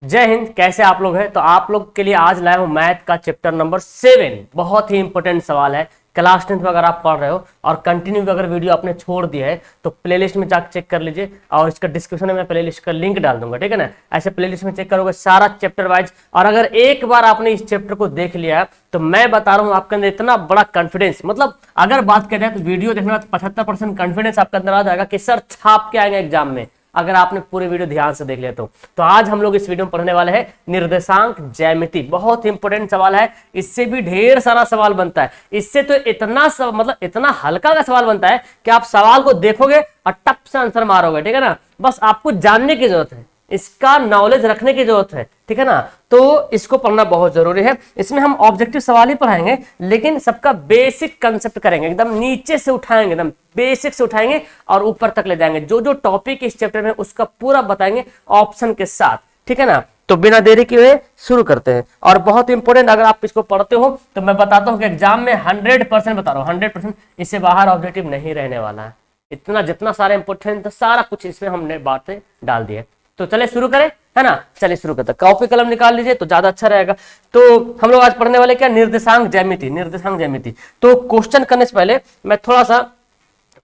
जय हिंद। कैसे आप लोग हैं? तो आप लोग के लिए आज लाया हूं मैथ का चैप्टर नंबर 7। बहुत ही इंपॉर्टेंट सवाल है। क्लास 10th में अगर आप पढ़ रहे हो और कंटिन्यू अगर वीडियो आपने छोड़ दिया है तो प्लेलिस्ट में जाकर चेक कर लीजिए, और इसका डिस्क्रिप्शन में मैं प्लेलिस्ट का लिंक डाल दूंगा, ठीक है ना। ऐसे प्लेलिस्ट में चेक करोगे सारा चैप्टर वाइज, और अगर एक बार आपने इस चैप्टर को देख लिया तो मैं बता रहा हूँ आपके अंदर इतना बड़ा कॉन्फिडेंस, मतलब अगर बात करें तो वीडियो देखने के बाद 75% कॉन्फिडेंस आपके अंदर आ जाएगा कि सर छाप के आएंगे एग्जाम में, अगर आपने पूरी वीडियो ध्यान से देख लिया तो आज हम लोग इस वीडियो में पढ़ने वाले हैं निर्देशांक ज्यामिति। बहुत इंपॉर्टेंट सवाल है, इससे भी ढेर सारा सवाल बनता है। इससे तो इतना मतलब इतना हल्का का सवाल बनता है कि आप सवाल को देखोगे और टप से आंसर मारोगे, ठीक है ना। बस आपको जानने की जरूरत है, इसका नॉलेज रखने की जरूरत है, ठीक है ना। तो इसको पढ़ना बहुत जरूरी है। इसमें हम ऑब्जेक्टिव सवाल ही पढ़ाएंगे, लेकिन सबका बेसिक कंसेप्ट करेंगे, एकदम नीचे से उठाएंगे, एकदम बेसिक से उठाएंगे और ऊपर तक ले जाएंगे। जो जो टॉपिक इस चैप्टर में उसका पूरा बताएंगे ऑप्शन के साथ, ठीक है ना। तो बिना देरी किए शुरू करते हैं। और बहुत इंपॉर्टेंट, अगर आप इसको पढ़ते हो तो मैं बताता हूं कि एग्जाम में 100% बता रहा हूं, 100% इससे बाहर ऑब्जेक्टिव नहीं रहने वाला है। इतना जितना सारा इंपॉर्टेंट सारा कुछ इसमें हमने बातें डाल दी है। तो चले शुरू करें, है ना। चलिए शुरू करते हैं। कॉपी कलम निकाल लीजिए तो ज्यादा अच्छा रहेगा। तो हम लोग आज पढ़ने वाले क्या, निर्देशांक ज्यामिति। निर्देशांक ज्यामिति तो क्वेश्चन करने से पहले मैं थोड़ा सा,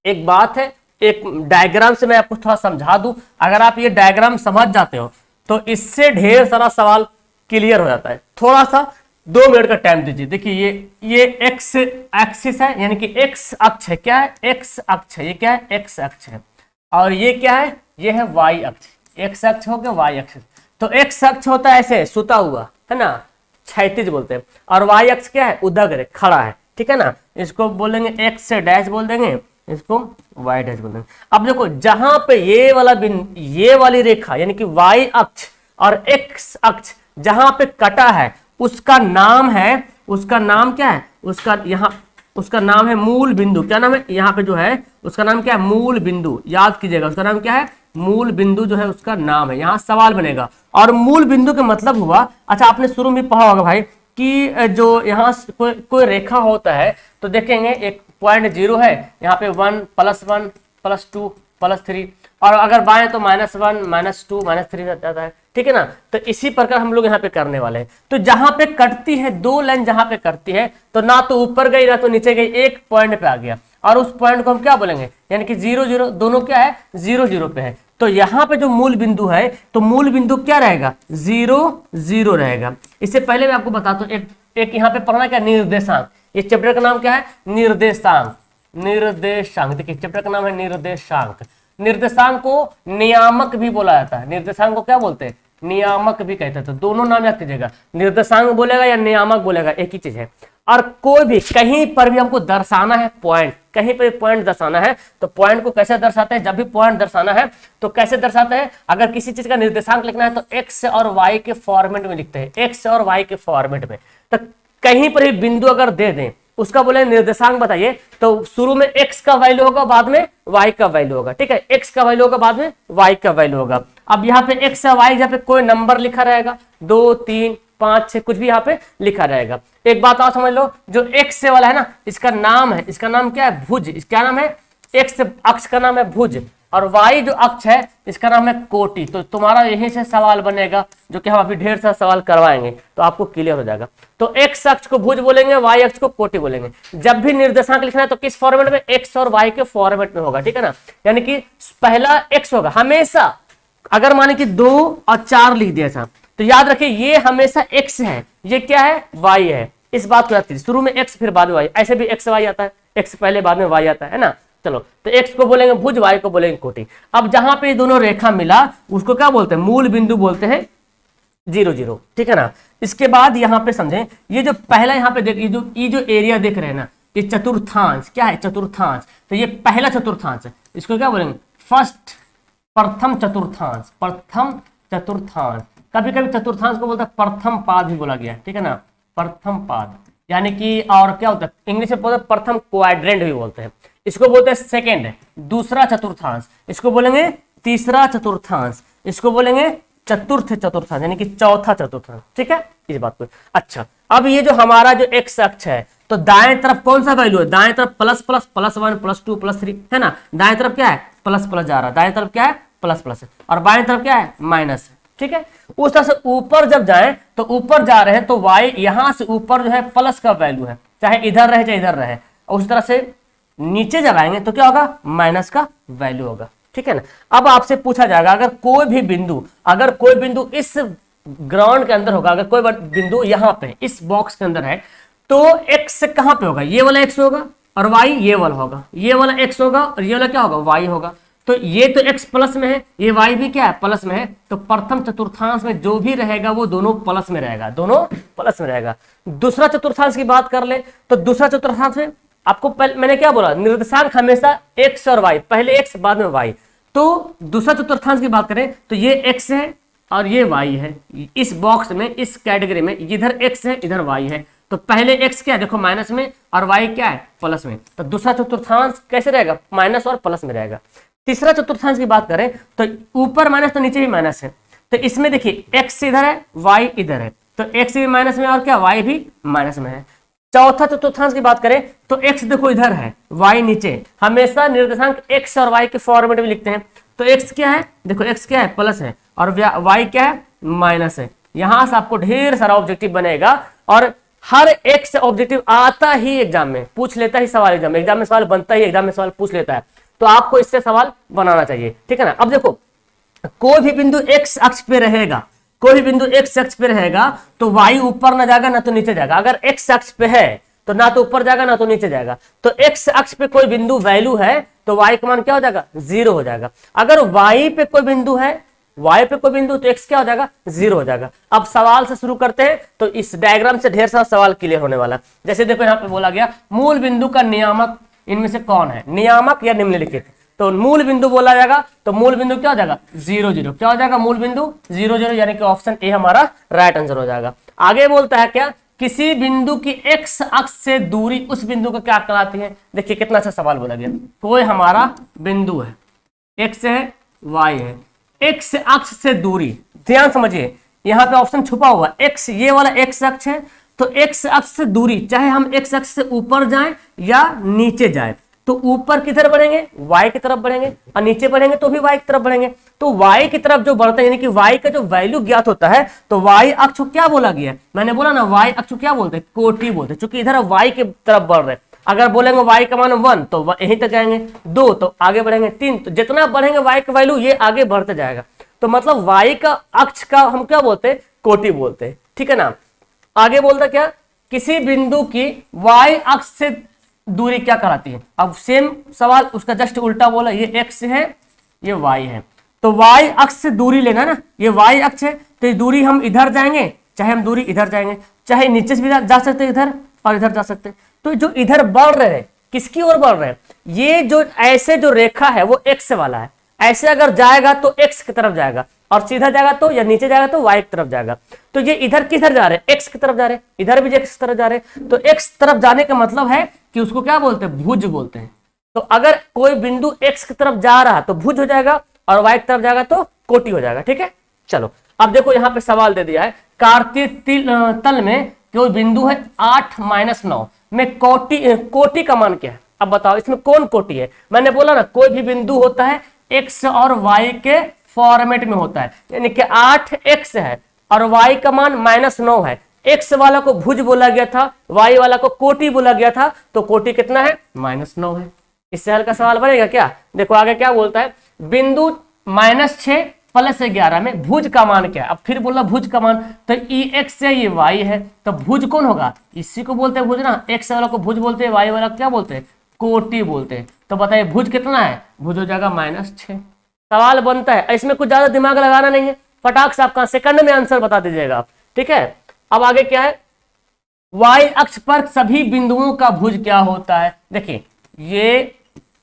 एक बात है, एक डायग्राम से मैं आपको थोड़ा समझा दूं। अगर आप ये डायग्राम समझ जाते हो तो इससे ढेर सारा सवाल क्लियर हो जाता है। थोड़ा सा 2 मिनट का टाइम दीजिए। देखिए ये एक्स एक्सिस है, यानी कि एक्स अक्ष है। क्या है? एक्स अक्ष है। ये क्या है? एक्स अक्ष है। और ये क्या है? ये है वाई अक्ष। एक्स अक्ष हो गया, वाई अक्ष। तो एक्स अक्ष होता है ऐसे सुता हुआ, है ना, क्षैतिज बोलते हैं। और वाई अक्ष क्या है? उदग्र, खड़ा है, ठीक है ना। इसको बोलेंगे एक्स से डैश बोल देंगे, इसको वाई डैश बोल देंगे। अब देखो जहां पे ये वाला बिंदु, ये वाली रेखा यानी कि वाई अक्ष और एक्स अक्ष जहां पे कटा है उसका नाम है, उसका नाम क्या है? उसका नाम है मूल बिंदु। क्या नाम है? यहाँ पे जो है उसका नाम क्या है? मूल बिंदु। याद कीजिएगा, उसका नाम क्या है? मूल बिंदु जो है उसका नाम है। यहां सवाल बनेगा। और मूल बिंदु का मतलब हुआ, अच्छा आपने शुरू में पढ़ा होगा भाई कि जो यहाँ कोई रेखा होता है तो देखेंगे एक पॉइंट 0 है, यहाँ पे 1 + 2 + 3, और अगर बाएं तो -1 -2 -3 जाता है, ठीक है ना। तो इसी प्रकार हम लोग यहाँ पे करने वाले हैं। तो जहां पे कटती है, 2 लाइन जहां पे कटती है तो ना तो ऊपर गई ना तो नीचे गई, एक पॉइंट पे आ गया, और उस पॉइंट को हम क्या बोलेंगे? यानी कि 0 0, दोनों क्या है? 0 0 पे है। तो यहाँ पे जो मूल बिंदु है तो मूल बिंदु क्या रहेगा? 0 0 रहेगा। इससे पहले मैं आपको बताता हूँ, एक यहाँ पे पढ़ना क्या, निर्देशांक। इस चैप्टर का नाम क्या है? निर्देशांक। निर्देशांक, देखिए चैप्टर का नाम है निर्देशांक। निर्देशांक को नियामक भी बोला जाता है। निर्देशांक को क्या बोलते हैं? नियामक भी कहते हैं। तो दोनों नाम याद कीजिएगा, निर्देशांक बोलेगा या नियामक बोलेगा, एक ही चीज है। और कोई भी कहीं पर भी हमको दर्शाना है पॉइंट, कहीं पर पॉइंट दर्शाना है तो पॉइंट को कैसे दर्शाते हैं? जब भी पॉइंट दर्शाना है तो कैसे दर्शाते हैं? अगर किसी चीज का निर्देशांक लिखना है तो एक्स और वाई के फॉर्मेट में लिखते हैं, एक्स और वाई के फॉर्मेट में। तो कहीं पर भी बिंदु अगर दे दें उसका बोले निर्देशांक बताइए, तो शुरू में x का वैल्यू होगा, बाद में y का वैल्यू होगा, ठीक है। x का वैल्यू होगा, बाद में y का वैल्यू होगा। अब यहाँ पे x या y, यहाँ पे कोई नंबर लिखा रहेगा, 2 3 5 6 कुछ भी यहाँ पे लिखा रहेगा। एक बात और समझ लो, जो x से वाला है ना, इसका नाम है, इसका नाम क्या है? भुज। क्या नाम है? x अक्ष का नाम है भुज, और y जो अक्ष है इसका नाम है कोटि। तो तुम्हारा यहीं से सवाल बनेगा, जो कि हम अभी ढेर सारा सवाल करवाएंगे तो आपको क्लियर हो जाएगा। तो x अक्ष को भुज बोलेंगे, y अक्ष को कोटि बोलेंगे। जब भी निर्देशांक लिखना है तो किस फॉर्मेट में? x और y के फॉर्मेट में होगा, ठीक है ना। यानी कि पहला x होगा हमेशा। अगर माने कि 2 और 4 लिख दिया था तो याद रखिए ये हमेशा x है, ये क्या है? y है। इस बात को याद कीजिए, शुरू में x फिर बाद में y। ऐसे भी x y आता है, x पहले बाद में y आता है ना। चलो, तो x को बोलेंगे भुज, y को बोलेंगे कोटि। अब जहां पे दोनों रेखा मिला उसको क्या बोलते हैं? मूल बिंदु बोलते हैं, 0 0, ठीक है ना। इसके बाद यहाँ पे समझें, ये जो पहला यहाँ पे देखिए, ये जो एरिया देख रहे हैं ना, ये चतुर्थांश। क्या है? चतुर्थांश। तो ये पहला चतुर्थांश है, इसको क्या बोलेंगे? फर्स्ट, प्रथम चतुर्थांश। प्रथम चतुर्थांश। कभी कभी चतुर्थांश को बोलता है प्रथम पाद भी बोला गया, ठीक है ना, प्रथम पाद। यानी कि और क्या होता है इंग्लिश में बोलते हैं प्रथम क्वाड्रेंट भी बोलते हैं। इसको बोलते हैं सेकेंड, दूसरा चतुर्थांश। इसको बोलेंगे तीसरा चतुर्थांश। इसको बोलेंगे चतुर्थ चतुर्थांश, यानी कि चौथा चतुर्थांश, ठीक है, इस बात को। अच्छा, अब ये जो हमारा जो एक्स अक्ष है तो दाएं तरफ कौन सा वैल्यू है? दाएं तरफ प्लस प्लस, +1 +2 +3, है ना। दाएं तरफ क्या है? प्लस प्लस जा रहा है, दाएं तरफ क्या है? प्लस प्लस है, और बाएं तरफ क्या है? माइनस है, ठीक है। उस तरह से ऊपर जब जाए तो ऊपर जा रहे हैं तो y यहां से ऊपर जो है प्लस का वैल्यू है, चाहे इधर रहे चाहे इधर रहे। उस तरह से नीचे जब आएंगे तो क्या होगा, माइनस का वैल्यू होगा, ठीक है ना। अब आपसे पूछा जाएगा अगर कोई बिंदु इस ग्राउंड के अंदर होगा, अगर कोई बिंदु यहाँ पे इस बॉक्स के अंदर है तो x कहां पे होगा, ये वाला x होगा और y ये वाला होगा, ये वाला x होगा और ये वाला क्या होगा, y होगा। तो ये तो x प्लस में है, ये y भी क्या है, प्लस में है। तो प्रथम चतुर्थांश में जो भी रहेगा वो दोनों प्लस में रहेगा, दोनों प्लस में रहेगा। दूसरा चतुर्थांश की बात कर ले तो दूसरा चतुर्थांश में आपको मैंने क्या बोला, निर्देशांक हमेशा x और y, पहले x बाद में y। तो दूसरा चतुर्थांश की बात करें तो ये x है और ये y है। इस बॉक्स में, इस कैटेगरी में इधर x है इधर y है। तो पहले x क्या है देखो माइनस में और y क्या है प्लस में। तो दूसरा चतुर्थांश कैसे रहेगा, माइनस और प्लस में रहेगा। तीसरा चतुर्थांश की बात करें तो ऊपर माइनस तो नीचे भी माइनस है। तो इसमें देखिए x इधर है y इधर है, तो x भी माइनस में और क्या y भी माइनस में है। चौथा चतुर्थांश की बात करें तो x देखो इधर है y नीचे, हमेशा निर्देशांक x और y के फॉर्मेट में लिखते हैं। तो x क्या है देखो, x क्या है प्लस है और y क्या है माइनस है। यहां से आपको ढेर सारा ऑब्जेक्टिव बनेगा और हर एक से ऑब्जेक्टिव आता ही एग्जाम में पूछ लेता ही सवाल, एग्जाम में सवाल बनता ही, एग्जाम में सवाल पूछ लेता है। तो आपको इससे सवाल बनाना चाहिए, ठीक है ना। अब देखो कोई भी बिंदु x अक्ष पे रहेगा, कोई भी बिंदु x अक्ष पे रहेगा तो y ऊपर ना जाएगा ना तो नीचे जाएगा। अगर x अक्ष पे है तो ना तो ऊपर जाएगा ना तो नीचे जाएगा। तो x अक्ष पे कोई बिंदु वैल्यू है तो y का मान क्या हो जाएगा, 0 हो जाएगा। अगर y पे कोई बिंदु है, y पे कोई बिंदु तो x क्या हो जाएगा, 0 हो जाएगा। अब सवाल से शुरू करते हैं तो इस डायग्राम से ढेर सारा सवाल क्लियर होने वाला। जैसे देखो यहाँ पे बोला गया मूल बिंदु का नियामक इनमें से कौन है, नियामक या निम्नलिखित। तो मूल बिंदु बोला जाएगा तो मूल बिंदु क्या हो जाएगा, 0 0। क्या हो जाएगा, मूल बिंदु 0 0, यानी कि ऑप्शन ए हमारा राइट आंसर हो जाएगा। आगे बोलता है क्या, किसी बिंदु की x अक्ष से दूरी उस बिंदु को क्या कहलाती है। देखिए कितना अच्छा सवाल बोला गया। कोई हमारा बिंदु है, x है y है, x अक्ष से दूरी, ध्यान समझिए यहाँ पे ऑप्शन छुपा हुआ x, ये वाला x अक्ष है तो x अक्ष से दूरी, चाहे हम x अक्ष से ऊपर जाएं या नीचे जाएं, तो ऊपर किधर बढ़ेंगे, y की तरफ बढ़ेंगे और नीचे बढ़ेंगे तो भी y की तरफ बढ़ेंगे। तो y की तरफ जो बढ़ते हैं यानी कि y का जो वैल्यू ज्ञात होता है तो y अक्ष को क्या बोला गया, मैंने बोला ना y अक्ष को क्या बोलते हैं, कोटि बोलते हैं, क्योंकि इधर y की तरफ बढ़ रहे हैं। अगर बोलेंगे y का मान 1 तो यहीं तक जाएंगे, 2 तो आगे बढ़ेंगे, 3 तो जितना बढ़ेंगे y का वैल्यू ये आगे बढ़ते जाएगा। तो मतलब y का अक्ष का हम क्या बोलते हैं, कोटि बोलते हैं, ठीक है ना। आगे बोलता क्या, किसी बिंदु की y अक्ष से दूरी क्या कहलाती है। अब सेम सवाल उसका जस्ट उल्टा बोला, ये x है ये y है, तो y अक्ष से दूरी लेना ना, ये y अक्ष है तो ये दूरी हम इधर जाएंगे, चाहे हम दूरी इधर जाएंगे, चाहे नीचे से भी जा सकते हैं इधर और इधर जा सकते हैं। तो जो इधर बढ़ रहे हैं किसकी ओर बढ़ रहे हैं, ये जो ऐसे जो रेखा है वो x वाला है, ऐसे अगर जाएगा तो x की तरफ जाएगा और सीधा जाएगा तो या नीचे जाएगा तो y की तरफ जाएगा। तो ये इधर किधर जा रहे हैं, x की तरफ जा रहे हैं, इधर भी x की तरफ जा रहे हैं। तो x तरफ जाने का मतलब है कि उसको क्या बोलते हैं, भुज बोलते हैं। तो अगर कोई बिंदु x की तरफ जा रहा है तो भुज हो जाएगा और y की तरफ जाएगा तो कोटि हो जाएगा, ठीक है। चलो अब देखो यहाँ पे सवाल दे दिया है, कार्तीय तल में कोई बिंदु है 8 - 9 में कोटि का मान क्या है। अब बताओ इसमें कौन कोटि है। मैंने बोला ना कोई भी बिंदु होता है x और y के फॉर्मेट में होता है, यानी कि 8x है और y का मान -9 है। x वाला को भुज बोला गया था, y वाला को कोटि बोला गया था, तो कोटि कितना है, -9 है। इससे हल्का सवाल बनेगा क्या। देखो आगे क्या बोलता है, बिंदु -6 + 11 में भुज का मान क्या है। अब फिर बोला भुज का मान, तो x से ये y है, तो भुज कौन होगा, इसी को बोलते हैं भुज ना। x वाला को भुज बोलते हैं, y वाला क्या बोलते हैं, कोटि बोलते हैं। तो बताइए भुज कितना है, भुज हो जाएगा -6। सवाल बनता है, इसमें कुछ ज्यादा दिमाग लगाना नहीं है, फटाक से आपका सेकंड में आंसर बता दीजिएगा आप, ठीक है। अब आगे क्या है, y अक्ष पर सभी बिंदुओं का भुज क्या होता है। देखिए ये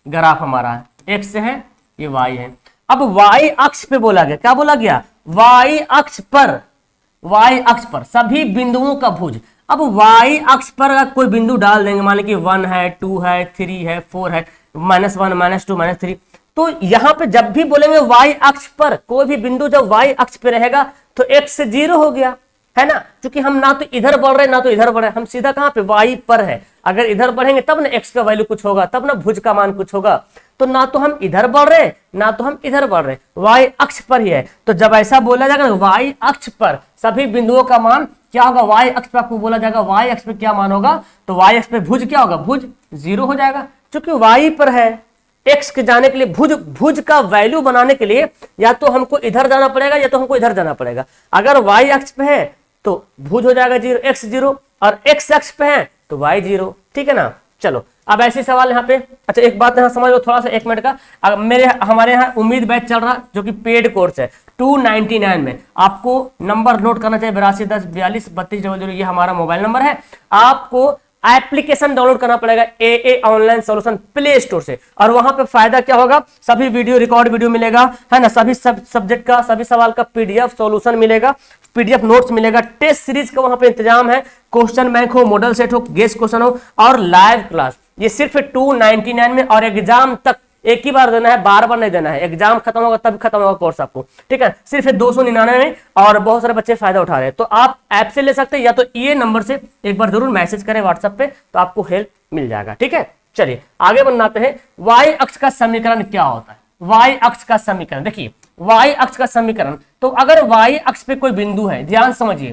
ग्राफ हमारा है, x है ये y है। अब y अक्ष पे बोला गया, क्या बोला गया, y अक्ष पर सभी बिंदुओं का भुज। अब y अक्ष पर अगर कोई बिंदु डाल देंगे, मान लीजिए 1 है 2 है 3 है 4 है, -1 -2 -3, तो यहां पे जब भी बोलेंगे y अक्ष पर कोई भी बिंदु जब y अक्ष पे रहेगा तो x 0 हो गया, है ना। क्योंकि हम ना तो इधर बढ़ रहे ना तो इधर बढ़ रहे, हम सीधा कहां पे y पर है। अगर इधर बढ़ेंगे तब ना x का वैल्यू कुछ होगा, तब ना भुज का मान कुछ होगा। तो ना तो हम इधर बढ़ रहे ना तो हम इधर बढ़ रहे, वाई अक्ष पर ही है। तो जब ऐसा बोला जाएगा वाई अक्ष पर सभी बिंदुओं का मान क्या होगा, वाई अक्ष पर आपको बोला जाएगा वाई अक्ष पे क्या मान होगा, तो वाई अक्ष पे भुज क्या होगा, भुज 0 हो जाएगा। क्योंकि वाई पर है, एक्स के जाने के लिए भुज का वैल्यू बनाने के लिए या तो हमको इधर जाना पड़ेगा या तो हमको इधर जाना पड़ेगा। अगर वाई अक्ष पे है तो भुज हो जाएगा 0, एक्स 0, और एक्स अक्ष पे है तो वाई 0। ठीक है ना। चलो अब ऐसे सवाल यहाँ पे, अच्छा एक बात यहाँ समझ लो थोड़ा सा, 1 मिनट का। हमारे यहाँ उम्मीद बैच चल रहा जो कि पेड कोर्स है 299 में। आपको नंबर नोट करना चाहिए 8210423200, ये हमारा मोबाइल नंबर है। आपको एप्लीकेशन डाउनलोड करना पड़ेगा AA online solution play store से, और वहां पे फायदा क्या होगा, सभी वीडियो रिकॉर्ड वीडियो मिलेगा, है ना, सभी सब्जेक्ट का सभी सवाल का PDF सॉल्यूशन मिलेगा, PDF नोट्स मिलेगा, टेस्ट सीरीज का वहां पे इंतजाम है, क्वेश्चन बैंक हो, मॉडल सेट हो, गेस्ट क्वेश्चन हो, और लाइव क्लास। ये सिर्फ 299 में, और एग्जाम तक एक ही बार देना है, बार बार नहीं देना है। एग्जाम खत्म होगा तब खत्म होगा कोर्स आपको, ठीक है। सिर्फ 299 में, और बहुत सारे बच्चे फायदा उठा रहे हैं। तो आप ऐप से ले सकते हैं या तो ये नंबर से एक बार जरूर मैसेज करें व्हाट्सएप पे, तो आपको हेल्प मिल जाएगा। ठीक है, चलिए आगे बनाते हैं। वाई अक्ष का समीकरण क्या होता है, वाई अक्ष का समीकरण देखिए, वाई अक्ष का समीकरण, तो अगर वाई अक्ष पे कोई बिंदु है, ध्यान समझिए,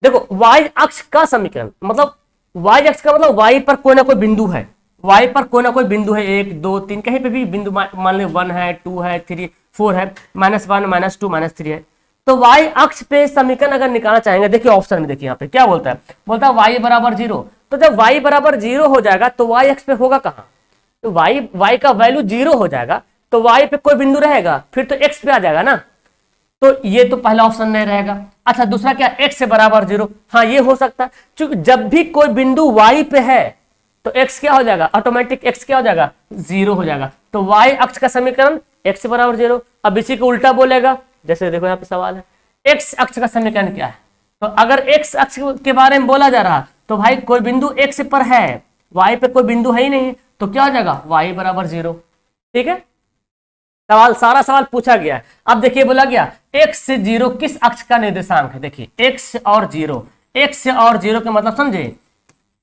देखो वाई अक्ष का समीकरण मतलब, वाई अक्ष का मतलब वाई पर कोई ना कोई बिंदु है, वाई पर कोई ना कोई बिंदु है, 1 2 3 कहीं पे भी बिंदु, मान ले 1 है, 2 है, 3 4 है, -1 -2 -3 है। तो वाई अक्ष पे समीकरण अगर निकालना चाहेंगे, देखिए ऑप्शन में देखिए यहाँ पे क्या बोलता है, बोलता है y बराबर 0। तो जब y बराबर 0 हो जाएगा तो y अक्ष पे होगा कहाँ, तो y का वैल्यू 0 हो जाएगा, तो y पे कोई बिंदु रहेगा, फिर तो x पे आ जाएगा ना। तो ये तो पहला ऑप्शन नहीं रहेगा। अच्छा दूसरा क्या, x से बराबर 0, हाँ ये हो सकता है, क्योंकि जब भी कोई बिंदु y पे है तो x क्या हो जाएगा, ऑटोमेटिक x क्या हो जाएगा, 0 हो जाएगा। तो y अक्ष का समीकरण x से बराबर 0। अब इसी को उल्टा बोलेगा, जैसे देखो यहाँ पे सवाल है, x अक्ष का समीकरण क्या है, तो अगर x अक्ष के बारे में बोला जा रहा तो भाई कोई बिंदु x पर है, y पे कोई बिंदु है ही नहीं, तो क्या हो जाएगा, y बराबर 0। ठीक है, सवाल सारा सवाल पूछा गया है। अब देखिए बोला गया x से 0 किस अक्ष का निर्देशांक है, देखिए x और 0, x और 0 का मतलब समझे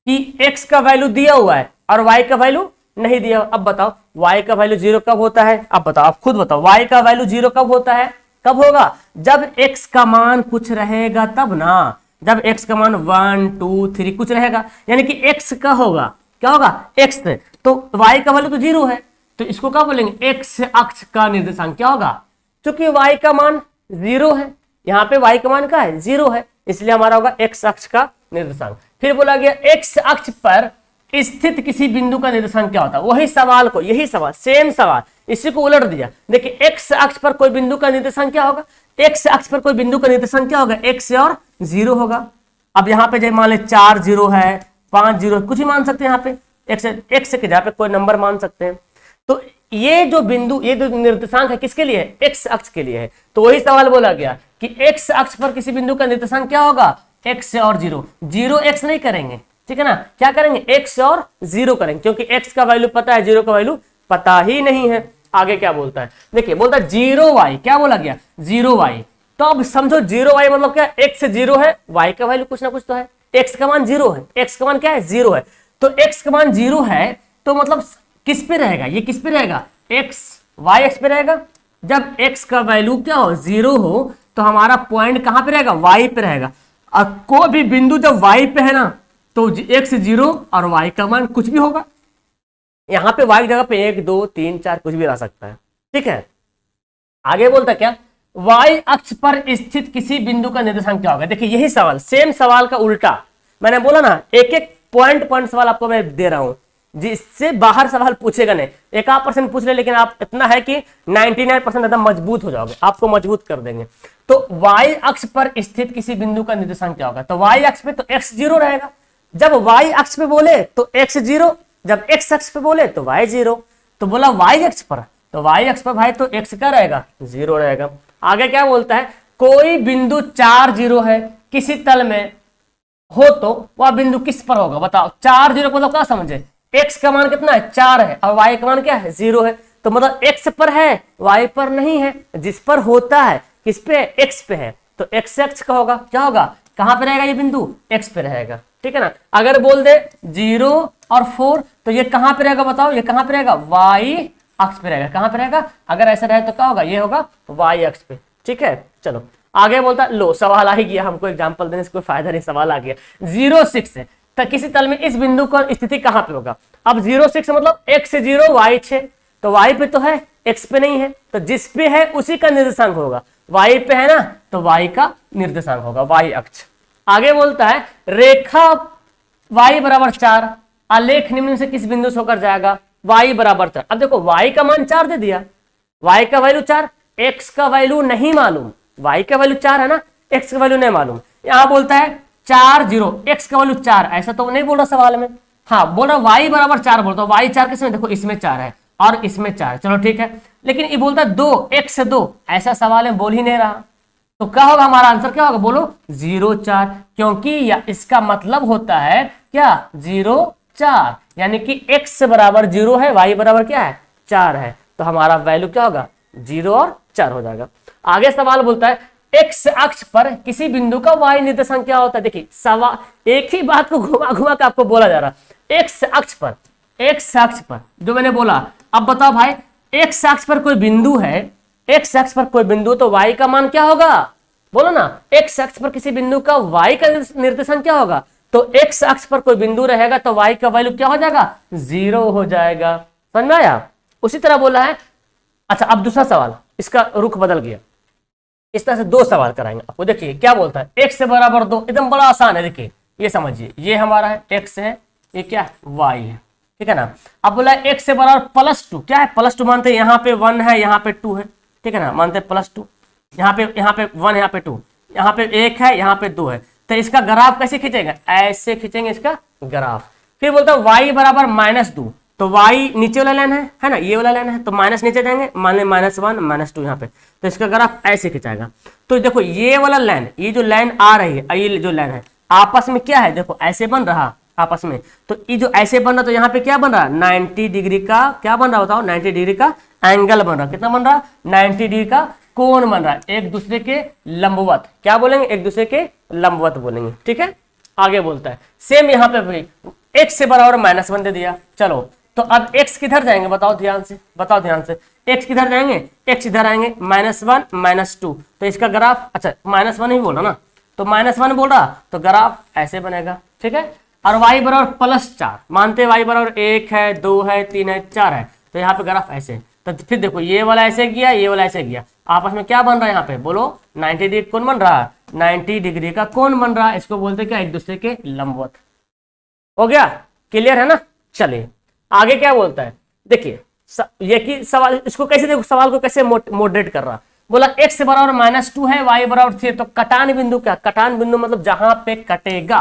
कि x का वैल्यू दिया हुआ है और y का वैल्यू नहीं दिया। अब बताओ y का वैल्यू 0 कब होता है, अब बताओ, आप खुद बताओ y का वैल्यू 0 कब होता है, कब होगा, जब x का मान कुछ रहेगा तब ना, जब x का मान 1 2 3 कुछ रहेगा, यानी कि x का होगा, क्या होगा, x, तो y का वैल्यू तो 0 है, तो इसको क्या बोलेंगे, x अक्ष का निर्देशांक क्या होगा, क्योंकि y का मान 0 है, यहाँ पे y का मान क्या है, 0 है, इसलिए हमारा होगा x अक्ष का निर्देशांक। फिर बोला गया x अक्ष पर स्थित किसी बिंदु का निर्देशांक क्या होता है, वही सवाल को, यही सवाल, सेम सवाल, इसी को उलट दिया। देखिए x अक्ष पर कोई बिंदु का निर्देशांक क्या होगा, x अक्ष पर कोई बिंदु का निर्देशांक क्या होगा, x और 0 होगा। अब यहाँ पे जैसे मान ले 4 0 है, 5 0, कुछ ही मान सकते हैं, यहाँ पे x के जगह पे कोई नंबर मान सकते हैं। तो ये जो बिंदु, ये जो निर्देशांक है किसके लिए है, x अक्ष के लिए है। तो वही सवाल बोला गया कि x अक्ष पर किसी बिंदु का निर्देशांक क्या होगा, x और 0, 0 x नहीं करेंगे, ठीक है ना, क्या करेंगे, x और 0 करेंगे, क्योंकि x का वैल्यू पता है, 0 का वैल्यू पता ही नहीं है। आगे क्या बोलता है, देखिए बोलता है 0y, क्या बोला गया, 0y। तो अब समझो 0y मतलब क्या, x से 0 है, y का वैल्यू कुछ ना कुछ तो है, x का मान 0 है, x का मान क्या है, 0 है, तो x का मान 0 है, तो मतलब किस पे रहेगा, ये किस पे रहेगा, x y x पे रहेगा। जब x का वैल्यू क्या हो, 0 हो, तो हमारा पॉइंट कहां पे रहेगा, y पे रहेगा। और कोई भी बिंदु जब y पे है ना, तो x 0 और y का मान कुछ भी होगा, यहां पे y की जगह पे 1 2 3 4 कुछ भी रह सकता है। ठीक है, आगे बोलता क्या, y अक्ष पर स्थित किसी बिंदु का निर्देशांक क्या होगा। देखिए यही सवाल, सेम सवाल का उल्टा, मैंने बोला ना एक एक पॉइंट सवाल आपको मैं दे रहा हूं, जिससे बाहर सवाल पूछेगा नहीं, 1% पूछ ले, लेकिन आप इतना है कि 99% एकदम मजबूत हो जाओगे, आपको मजबूत कर देंगे। तो y अक्ष पर स्थित किसी बिंदु का निर्देशांक क्या होगा, तो y अक्ष पे तो x 0 रहेगा, जब y अक्ष पे बोले तो x 0, जब x अक्ष पे बोले तो y 0, तो बोला y अक्ष पर, तो y अक्ष पर भाई तो x का रहेगा, 0 रहेगा। आगे क्या बोलता है, कोई बिंदु 4 0 है किसी तल में हो तो वह बिंदु किस पर होगा, बताओ, 4 0 मतलब क्या समझे, x का मान कितना है, 4 है, और y का मान क्या है, 0 है, तो मतलब x पर है, y पर नहीं है, जिस पर होता है किस पे, x पे है, तो x अक्ष का होगा, क्या होगा, कहां पे रहेगा ये बिंदु, x पे रहेगा। ठीक है ना, अगर बोल दे 0 और 4, तो ये कहां पे रहेगा बताओ, ये कहां पे रहेगा, वाई अक्ष पे रहेगा। कहां पे रहेगा, अगर ऐसा रहे तो क्या होगा, ये होगा वाई अक्ष पे। ठीक है, चलो आगे बोलता है, लो सवाल आ ही गया, हमको एग्जांपल देने से कोई फायदा नहीं, सवाल आ गया। 0,6 है तो किसी तल में इस बिंदु का स्थिति कहां पे होगा। अब 0,6 मतलब x से 0 y 6, तो y पे तो है, x पे नहीं है, तो जिस पे है उसी का निर्देशांक होगा। y पे है ना, तो y का निर्देशांक होगा, y अक्ष। आगे बोलता है रेखा y बराबर 4, आलेख निम्न से किस बिंदु से होकर जाएगा, y बराबर 4। अब देखो y का मान 4 दे दिया, y का वैल्यू 4, x का वैल्यू नहीं मालूम, y का वैल्यू 4 है ना, x का वैल्यू नहीं मालूम। यहां बोलता है 4 0, x का वैल्यू 4, ऐसा तो नहीं बोल रहा सवाल में, हाँ बोल रहा y बराबर 4 बोलता हूं, y 4 किसमें, देखो इसमें 4 है और इसमें 4, चलो ठीक है। लेकिन ये बोलता है 2, x से 2, ऐसा सवाल में बोल ही नहीं रहा, तो क्या होगा हमारा आंसर, क्या होगा बोलो, 0 4, क्योंकि इसका मतलब होता है क्या, 0 4, यानी कि x बराबर 0 है, y बराबर क्या है 4 है, तो हमारा वैल्यू क्या होगा 0 और 4 हो जाएगा। आगे सवाल बोलता है x अक्ष पर किसी बिंदु का y निर्देशांक क्या होता है। देखिए सवाल एक ही बात को घुमा घुमा के आपको बोला जा रहा है, x अक्ष पर जो मैंने बोला। अब बताओ भाई, x अक्ष पर कोई बिंदु है, x अक्ष पर कोई बिंदु, तो y का मान क्या होगा, बोलो ना, x अक्ष पर किसी बिंदु का y का निर्देशांक क्या होगा, तो x अक्ष पर कोई बिंदु रहेगा तो y का वैल्यू क्या हो जाएगा, 0 हो जाएगा। समझ में आया, उसी तरह बोला है। अच्छा अब दूसरा सवाल, इसका रुख बदल गया, इस तरह से 2 सवाल कराएंगे आपको। देखिए क्या बोलता है, x से बराबर 2, एकदम बड़ा आसान है, देखिए ये समझिए, ये हमारा है x है, ये क्या है y है, ठीक है ना। अब बोला है x से बराबर +2, क्या है +2, मानते हैं यहाँ पे 1 है, यहाँ पे 2 है, ठीक है ना, मानते हैं +2, यहाँ पे 1, यहाँ पे 2, यहाँ पे 1 है, यहाँ पे 2 है, तो इसका ग्राफ कैसे खींचेंगे, ऐसे खींचेंगे इसका ग्राफ। फिर बोलता है y बराबर -2, तो y नीचे वाला लाइन है ना, ये वाला लाइन है, तो माइनस नीचे जाएंगे, मान लें -1 -2 यहाँ पे, तो इसका ग्राफ ऐसे खिंचाएगा। तो देखो ये वाला लाइन, ये जो लाइन आ रही है, ये जो लाइन है आपस में क्या है, देखो ऐसे बन रहा आपस में, तो ये जो ऐसे बन रहा, तो यहाँ पे क्या बन रहा, 90 डिग्री का क्या बन रहा बताओ, 90 डिग्री का एंगल बन रहा, कितना बन रहा, 90 डिग्री का कोण बन रहा है, एक दूसरे के लंबवत, क्या बोलेंगे, एक दूसरे के लंबवत बोलेंगे। ठीक है, आगे बोलता है सेम यहाँ पे भी x से बराबर -1 दे दिया। चलो तो अब x किधर जाएंगे बताओ ध्यान से, बताओ ध्यान से, x किधर जाएंगे, x इधर आएंगे, -1 -2, तो इसका ग्राफ, अच्छा -1 ही बोल रहा ना, तो -1 बोल रहा, तो ग्राफ ऐसे बनेगा। ठीक है, और y बराबर +4, मानते हैं y बराबर 1 है, 2 है, 3 है, 4 है, तो यहाँ पे ग्राफ ऐसे, तो फिर देखो ये वाला ऐसे गया, ये वाला ऐसे गया, आपस में क्या बन रहा है यहाँ पे, बोलो 90 डिग्री कौन बन रहा है, 90 डिग्री का कौन बन रहा है, इसको बोलते क्या, एक दूसरे के लंबवत। हो गया, क्लियर है ना। चलिए आगे क्या बोलता है, देखिए ये कि सवाल, इसको कैसे देखो, सवाल को कैसे मॉडरेट कर रहा, बोला x बराबर -2 है, y बराबर 3, तो कटान बिंदु क्या, कटान बिंदु मतलब जहां पे कटेगा,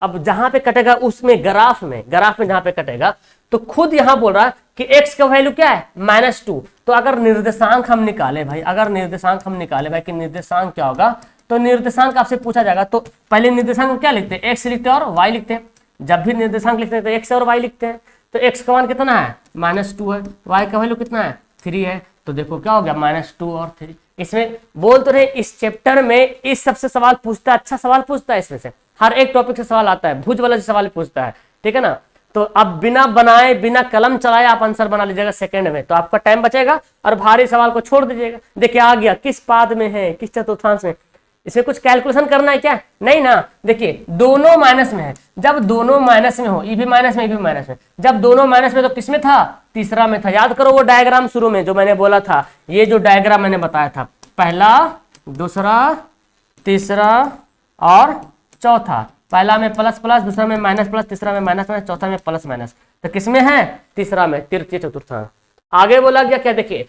अब जहां पे कटेगा उसमें ग्राफ में जहां पे कटेगा, तो खुद यहां बोल रहा है कि x का वैल्यू क्या है -2, तो अगर निर्देशांक हम निकाले भाई, अगर निर्देशांक हम निकाले भाई कि निर्देशांक क्या होगा, तो निर्देशांक आपसे पूछा जाएगा, तो पहले निर्देशांक क्या लिखते हैं, x लिखते हैं और y लिखते हैं, जब भी निर्देशांक लिखते हैं तो x और y लिखते हैं, तो x का मान कितना है -2 है, y का वैल्यू कितना है 3 है, तो देखो क्या हो गया -2 और 3। इसमें बोल तो रहे इस चैप्टर में इस सबसे सवाल पूछता है, अच्छा सवाल पूछता है, इसमें से हर एक टॉपिक से सवाल आता है, भुज वाला से सवाल पूछता है, ठीक है ना। तो अब बिना बनाए बिना कलम चलाए आप आंसर बना लीजिएगा सेकंड में, तो आपका टाइम बचेगा और भारी सवाल को छोड़ दीजिएगा। देखिए आ गया, किस पाद में है, किस चतुर्थांश में, इसमें कुछ कैलकुलेशन करना है क्या, नहीं ना। देखिए दोनों माइनस में है, जब दोनों माइनस में हो, ये भी माइनस में, ये भी माइनस में, जब दोनों माइनस में तो किस में था, तीसरा में था। याद करो वो डायग्राम शुरू में जो मैंने बोला था, ये जो डायग्राम मैंने बताया था, पहला दूसरा तीसरा और चौथा, पहला में प्लस प्लस, दूसरा में माइनस प्लस, तीसरा में माइनस माइनस, चौथा में प्लस माइनस, तो किसमें है, तीसरा में, तृतीय चतुर्थांश। आगे बोला गया क्या, देखिए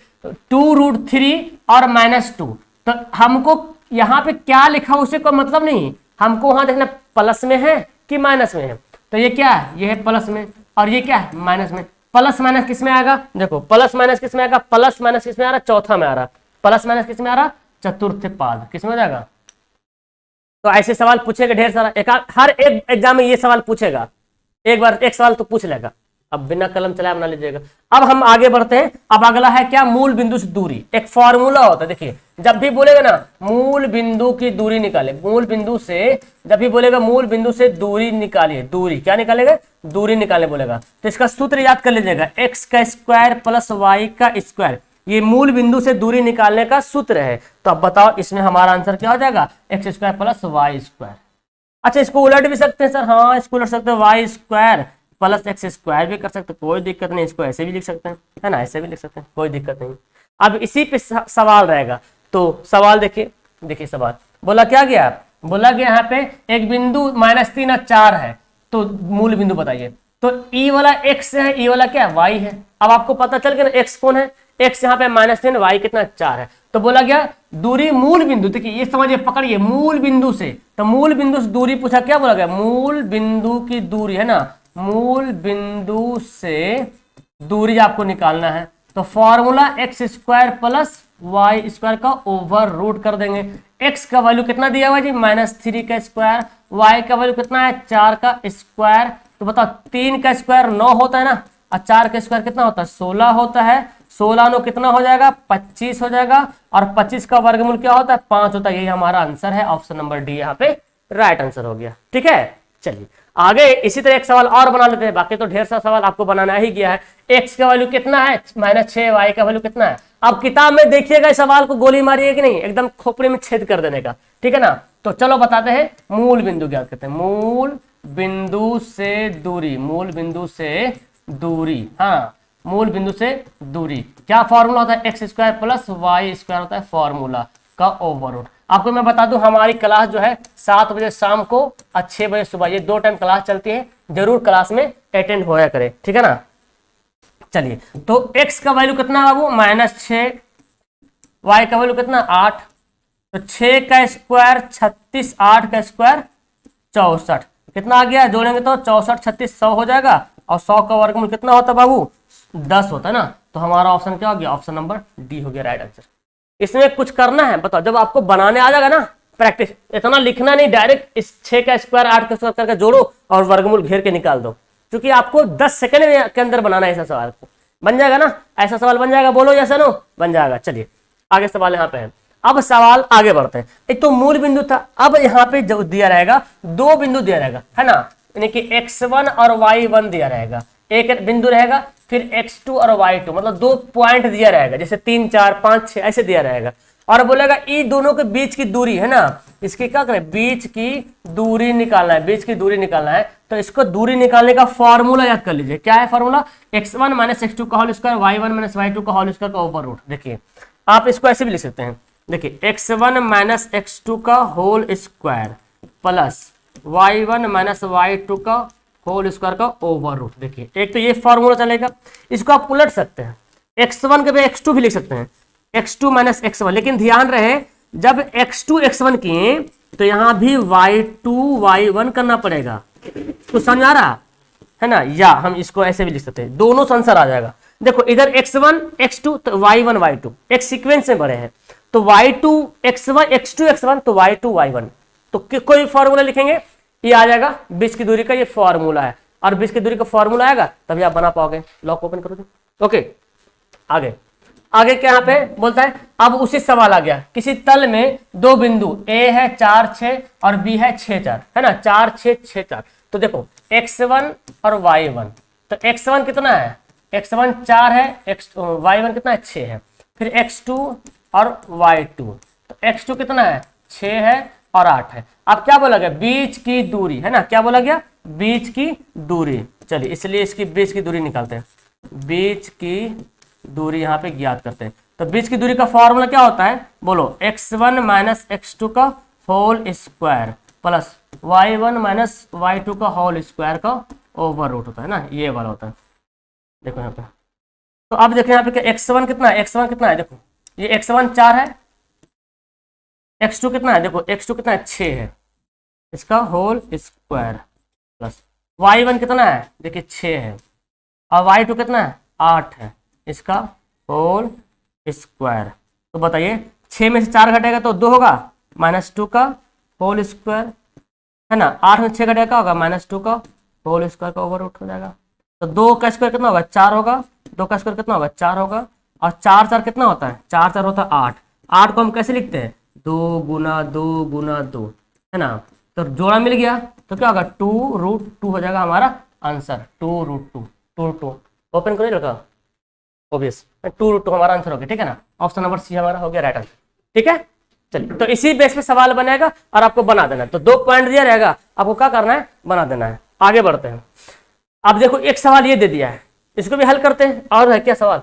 2√3 और -2, तो हमको यहाँ पे क्या लिखा उसे कोई मतलब नहीं, हमको वहां देखना प्लस में है कि माइनस में है, तो ये क्या है, ये है प्लस में और ये क्या है माइनस में। प्लस माइनस किस में आएगा, देखो प्लस माइनस किस में आएगा, प्लस माइनस किस में आ रहा, चौथा में आ रहा, प्लस माइनस किस में आ रहा, चतुर्थ पाद, किस में हो जाएगा। तो ऐसे सवाल पूछेगा ढेर सारा, हर एक एग्जाम में ये सवाल पूछेगा, एक बार एक सवाल तो पूछ लेगा। अब बिना कलम चलाए बना लीजिएगा। अब हम आगे बढ़ते हैं, अब अगला है क्या, मूल बिंदु से दूरी। एक फॉर्मूला होता है, देखिए जब भी बोलेगा ना मूल बिंदु की दूरी निकाले, मूल बिंदु से जब भी बोलेगा मूल बिंदु से दूरी निकालिए, दूरी क्या निकालेगा, दूरी निकाले बोलेगा, तो इसका सूत्र याद कर लीजिएगा, एक्स का स्क्वायर प्लस वाई का स्क्वायर, ये मूल बिंदु से दूरी निकालने का सूत्र है। तो अब बताओ इसमें हमारा आंसर क्या हो जाएगा, x square plus y square. अच्छा इसको उलट भी सकते हैं सर, हाँ इसको उलट सकते हैं, y square plus x square भी कर सकते हैं, कोई दिक्कत नहीं, इसको ऐसे भी लिख सकते हैं, है ना, ऐसे भी लिख सकते हैं, कोई दिक्कत नहीं। अब इसी पे सवाल रहेगा, तो सवाल देखिए, देखिए सवाल बोला क्या गया, बोला गया यहाँ पे एक बिंदु -3 और 4 है, तो मूल बिंदु बताइए। तो ई वाला एक्स है, ई वाला क्या है, वाई है। अब आपको पता चल गया ना एक्स कौन है, एक्स यहाँ पे -3, वाई कितना 4 है। तो बोला गया दूरी मूल बिंदु, देखिए ये समझिए, पकड़िए, मूल बिंदु से, तो मूल बिंदु से दूरी पूछा, क्या बोला गया, मूल बिंदु की दूरी, है ना, मूल बिंदु से दूरी आपको निकालना है। तो formula x square plus y square का ओवर रूट कर देंगे। एक्स का वैल्यू कितना दिया हुआ जी, -3 का स्क्वायर, वाई का वैल्यू कितना है, 4 का स्क्वायर। तो बताओ 3 का स्क्वायर 9 होता है ना, और 4 का स्क्वायर कितना होता है, 16 होता है। 16 9 कितना हो जाएगा, 25 हो जाएगा, और 25 का वर्गमूल क्या होता है, 5 होता है। यही हमारा आंसर है, ऑप्शन नंबर डी यहाँ पे राइट आंसर हो गया। ठीक है, चलिए आगे इसी तरह एक सवाल और बना लेते हैं, बाकी तो ढेर सारा सवाल आपको बनाना ही गया है। एक्स का वैल्यू कितना है, -6, वाई का वैल्यू कितना है। अब किताब में देखिएगा इस सवाल को, गोली मारिए कि नहीं, एकदम खोपड़ी में छेद कर देने का, ठीक है ना। तो चलो बताते हैं, मूल बिंदु ज्ञात करते हैं, मूल बिंदु से दूरी, मूल बिंदु से दूरी, हाँ मूल बिंदु से दूरी, क्या फॉर्मूला होता है, x square plus y square होता है फॉर्मूला का ओवर रूट। आपको मैं बता दूं हमारी क्लास जो है 7 बजे शाम को और 6 बजे सुबह, ये 2 टाइम क्लास चलती है, जरूर क्लास में अटेंड होया करें, ठीक है ना। चलिए तो x का वैल्यू कितना बाबू, -6, y का वैल्यू कितना 8, तो 6 का स्क्वायर 36, 8 का स्क्वायर 64, कितना आ गया, जोड़ेंगे तो 64 36 100 हो जाएगा, और 100 का वर्गमूल कितना होता है बाबू, 10 होता है ना। तो हमारा ऑप्शन क्या हो गया, ऑप्शन नंबर डी हो गया राइट आंसर। इसमें कुछ करना है, बताओ जब आपको बनाने आ जाएगा ना, प्रैक्टिस, इतना लिखना नहीं, डायरेक्ट इस 6 का स्क्वायर 8 का स्क्वायर करके जोड़ो और वर्गमूल घेर के निकाल दो, क्योंकि आपको 10 सेकंड के अंदर बनाना है ऐसा सवाल को, बन जाएगा ना, ऐसा सवाल बन जाएगा, बोलो या सुनो, बन जाएगा। चलिए आगे सवाल यहाँ पे है, अब सवाल आगे बढ़ते हैं। एक तो मूल बिंदु था, अब यहाँ पे जो दिया रहेगा 2 बिंदु दिया रहेगा, है ना, यानी कि x1 और y1 दिया रहेगा, एक बिंदु रहेगा, फिर x2 और y2, मतलब 2 पॉइंट दिया रहेगा, जैसे 3 4 5 6 ऐसे दिया रहेगा, और बोलेगा ई दोनों के बीच की दूरी, है ना, इसकी क्या करें, बीच की दूरी निकालना है, बीच की दूरी निकालना है। तो इसको दूरी निकालने का फॉर्मूला याद कर लीजिए, क्या है फॉर्मूला, x1 - x2 का होल स्क्वायर, y1 - y2 का होल स्क्वायर का ओवर रूट। देखिए आप इसको ऐसे भी लिख सकते हैं, देखिए x1 - x2 का whole square plus y1 - y2 का होल स्क्वायर का ओवर रूट। देखिए एक तो ये फॉर्मूला चलेगा, इसको आप उलट सकते हैं, x1 के पे x2 भी लिख सकते हैं, x2 - x1, लेकिन ध्यान रहे जब x2 x1 किए तो यहां भी y2 y1 करना पड़ेगा, कुछ समझ आ रहा है ना, या हम इसको ऐसे भी लिख सकते हैं, दोनों से आंसर आ जाएगा। देखो इधर x1 x2 तो y1 y2 एक सीक्वेंस में बड़े हैं, तो y2 x1 x2 x1 तो y2 y1, तो कोई फॉर्मूला लिखेंगे, ये आ जाएगा बीच की दूरी का, ये फॉर्मूला है, और बीच की दूरी का फॉर्मूला आएगा तभी आप बना पाओगे। लॉक ओपन करो, ओके आगे आगे क्या यहाँ पे बोलता है, अब उसी सवाल आ गया, किसी तल में 2 बिंदु A है 4 6 और B है 6 4, है ना, 4 6 6 4। तो देखो x1 और y1, तो x1 कितना है, x1 4 है, y1 कितना है 6 है, फिर x2 और y2, तो x2 कितना है 6 है और 8 है। अब क्या बोला गया, बीच की दूरी, है ना, क्या बोला गया, बीच की दूरी। चलिए इसलिए इसकी बीच की दूरी निकालते हैं, बीच की दूरी यहाँ पे ज्ञात करते हैं। तो बीच की दूरी का फॉर्मूला क्या होता है, बोलो, x1 - x2 का whole square plus y1 - y2 का होल स्क्वायर का ओवर रूट होता है ना, ये वाला होता है। देखो यहाँ पे, तो अब देखो यहाँ पे क्या, x1 कितना है, x1 कितना है, देखो ये x1 4 है, x2 कितना है, देखो x2 कितना है 6 है, इसका होल स्क्वायर प्लस y1 कितना है, देखिए 6 है, और y2 कितना है 8 है, इसका होल स्क्वायर। तो बताइए 6 में से 4 घटेगा तो 2 होगा, -2 का होल स्क्वायर, है ना, 8 में 6 घटेगा होगा -2 का होल स्क्वायर का ओवर रूट हो जाएगा। तो 2 का स्क्वायर कितना होगा 4 होगा, 2 का स्क्वायर कितना होगा 4 होगा, और 4 4 कितना होता है, 4 4 होता है 8, 8 को हम कैसे लिखते हैं, 2 गुना 2 गुना 2, है ना। तो जोड़ा मिल गया तो क्या होगा, 2√2 हो जाएगा हमारा आंसर, 2√2, 2 ओपन करो लड़का, ऑब्वियस 2√2 हमारा आंसर हो गया, ठीक है ना। ऑप्शन नंबर सी हमारा हो गया राइट आंसर, ठीक है। चलिए, तो इसी बेस पे सवाल बनेगा और आपको बना देना है। तो 2 पॉइंट दिया रहेगा, आपको क्या करना है, बना देना है। आगे बढ़ते हैं। अब देखो एक सवाल ये दे दिया है, इसको भी हल करते हैं। और है क्या सवाल,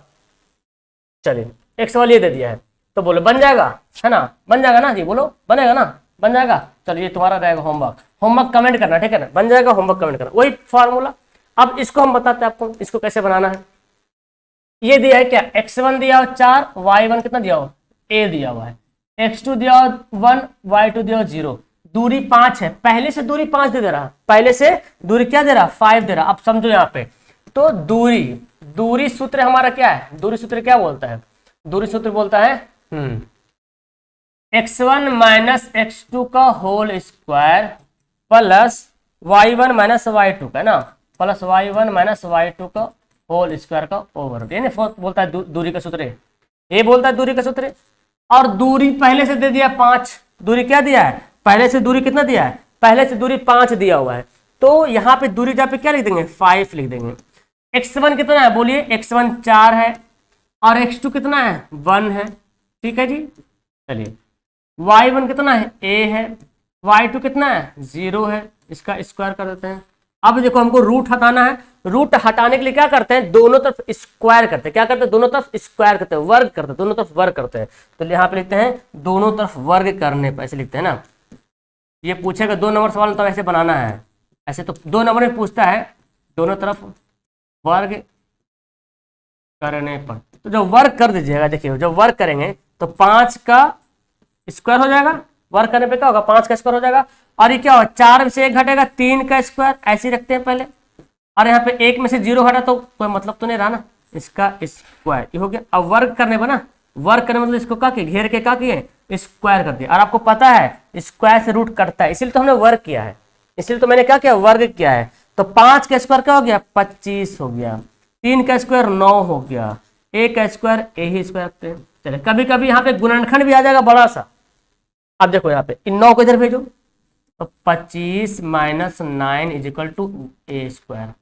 चलिए एक सवाल ये दे दिया है, तो बोलो बन जाएगा, है ना, बन जाएगा ना जी, बोलो बनेगा ना, बन जाएगा। चलिए ये तुम्हारा रहेगा होमवर्क, होमवर्क कमेंट करना, ठीक है ना, बन जाएगा, होमवर्क कमेंट करना, वही फॉर्मूला। अब इसको हम बताते हैं आपको, इसको कैसे बनाना है। ये दिया है क्या, x1 दिया हो 4, y1 कितना दिया हो, a दिया हुआ है, x2 दिया हो 1, y2 दिया हो 0, दूरी 5 है, पहले से दूरी 5 दे रहा, पहले से दूरी क्या दे रहा, 5 दे रहा। अब समझो यहाँ पे, तो दूरी सूत्र हमारा क्या है, दूरी सूत्र क्या बोलता है, दूरी सूत्र बोलता है x1 माइनस x2 का whole square plus y1 minus y2 का, ना, प्लस y1 माइनस y2 का होल स्क्वायर का ओवर, यानी बोलता है दूरी का सूत्र, ये बोलता है दूरी का सूत्र। और दूरी पहले से दे दिया 5, दूरी क्या दिया है, पहले से दूरी कितना दिया है, पहले से दूरी 5 दिया हुआ है, तो यहाँ पे दूरी जहाँ पे क्या लिख देंगे, 5 लिख देंगे। x1 कितना है बोलिए, x1 4 है और x2 कितना है, 1 है, ठीक है जी। चलिए y1 कितना है, a है, y2 कितना है, 0 है, इसका स्क्वायर कर देते हैं। अब देखो हमको रूट हटाना है, रूट हटाने के लिए क्या करते हैं, दोनों तरफ स्क्वायर करते हैं, क्या करते हैं, दोनों तरफ स्क्वायर करते हैं, वर्ग करते हैं, दोनों तरफ वर्ग करते हैं। तो यहाँ पे लिखते हैं दोनों तरफ वर्ग करने पर, ऐसे लिखते हैं ना। ये पूछेगा 2 नंबर सवाल तो ऐसे बनाना है, ऐसे तो 2 नंबर में पूछता है दोनों तरफ वर्ग करने पर। तो जब वर्ग कर दीजिएगा, देखिए जब वर्ग करेंगे तो 5 का स्क्वायर हो जाएगा, वर्ग करने पे क्या होगा, 5 का स्क्वायर हो जाएगा। और ये क्या होगा, 4 से 1 घटेगा, 3 का स्क्वायर, ऐसे ही रखते हैं पहले। और यहाँ पे 1 में से 0 हटा तो कोई मतलब तो नहीं रहा ना, इसका स्क्वायर ये हो गया। अब वर्ग करने पर ना, वर्ग करने मतलब इसको क्या किए, घेर के क्या किए, स्क्वायर कर दिया। और आपको पता है स्क्वायर से रूट कटता है, इसलिए तो हमने वर्ग किया है, इसलिए तो मैंने क्या किया, वर्ग किया है। तो 5 का स्क्वायर क्या हो गया, 25 हो गया, 3 का स्क्वायर 9 हो गया, 1 का स्क्वायर यही स्क्वायर रखते हैं। चले कभी कभी यहाँ पे गुणनखंड भी आ जाएगा बड़ा सा। अब देखो यहाँ पे इन 9 को इधर भेजो, तो 25 minus 9 is equal to a square.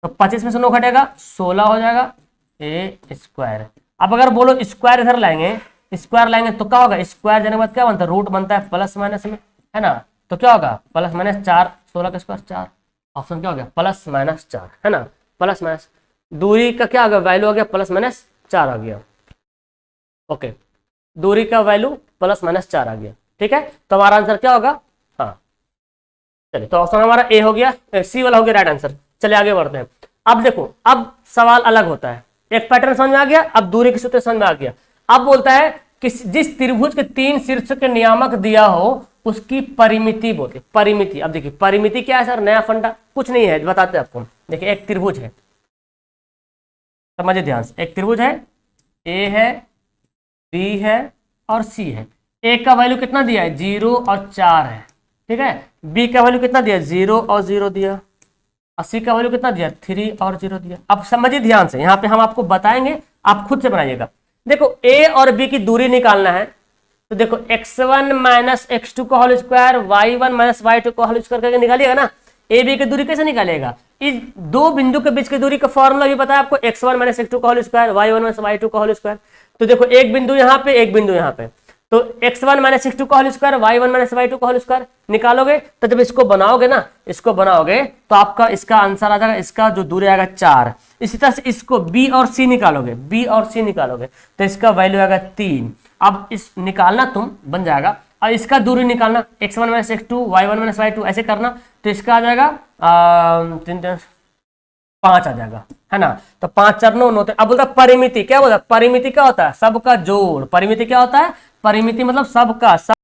तो 25 में से 9 घटेगा, 16 हो जाएगा ए स्क्वायर। अब अगर बोलो स्क्वायर इधर लाएंगे, स्क्वायर लाएंगे तो क्या होगा, स्क्वायर जाने के बाद क्या बनता है, रूट बनता है प्लस माइनस में, है ना। तो क्या होगा, प्लस माइनस 4, 16 का स्क्वायर 4, ऑप्शन क्या हो गया, प्लस माइनस 4, है ना। प्लस माइनस दूरी का क्या आ गया, वैल्यू आ गया प्लस माइनस 4 आ गया। ओके, दूरी का वैल्यू प्लस माइनस 4 आ गया, ठीक है। तो हमारा आंसर क्या होगा, हाँ चलिए, तो ऑप्शन हमारा ए हो गया, सी वाला हो गया राइट आंसर। चलिए आगे बढ़ते हैं। अब देखो, अब सवाल अलग होता है, एक पैटर्न समझ में आ गया, अब दूरी के सूत्र समझ में आ गया। अब बोलता है कि जिस त्रिभुज के 3 शीर्ष के नियामक दिया हो उसकी परिमिति बोलते, परिमिति। अब देखिए परिमिति क्या है सर, नया फंडा कुछ नहीं है, बताते हैं आपको। देखिए एक त्रिभुज है, समझिए ध्यान से, एक त्रिभुज है, ए है, बी है और सी है। ए का वैल्यू कितना दिया है, 0 और 4 है, ठीक है। बी का वैल्यू कितना दिया, 0 और 0 दिया। और सी का वैल्यू कितना दिया, 3 और 0 दिया। अब समझिए ध्यान से, यहाँ पे हम आपको बताएंगे, आप खुद से बनाइएगा। देखो ए और बी की दूरी निकालना है, तो देखो x1 माइनस x2 का whole square, y1 minus y2 का होल स्क्वायर करके निकालिएगा ना। ए बी की दूरी कैसे निकालेगा, इस 2 बिंदु के बीच की दूरी का फॉर्मूला भी पता है आपको, x1 माइनस x2 का whole square, y1 minus y2 का होल स्क्वायर। तो देखो एक बिंदु यहाँ पे, एक बिंदु यहाँ पे, तो x1 माइनस x2 का whole square, y1 minus y2 का होल स्क्वायर निकालोगे। तो जब इसको बनाओगे ना, इसको बनाओगे तो आपका इसका आंसर आ जाएगा, इसका जो दूरी आएगा 4। इसी तरह से इसको b और c निकालोगे, b और c निकालोगे तो इसका वैल्यू आएगा 3। अब इस निकालना तुम बन जाएगा, और इसका दूरी निकालना, x1 minus x2, y1 minus y2 ऐसे करना, तो इसका आ जाएगा 5 आ जाएगा, है ना। तो 5 4 9 9। अब बोलता परिमिति, क्या बोलता, परिमिति क्या होता है, सबका जोड़। परिमिति क्या होता है, परिमिति मतलब सबका, सब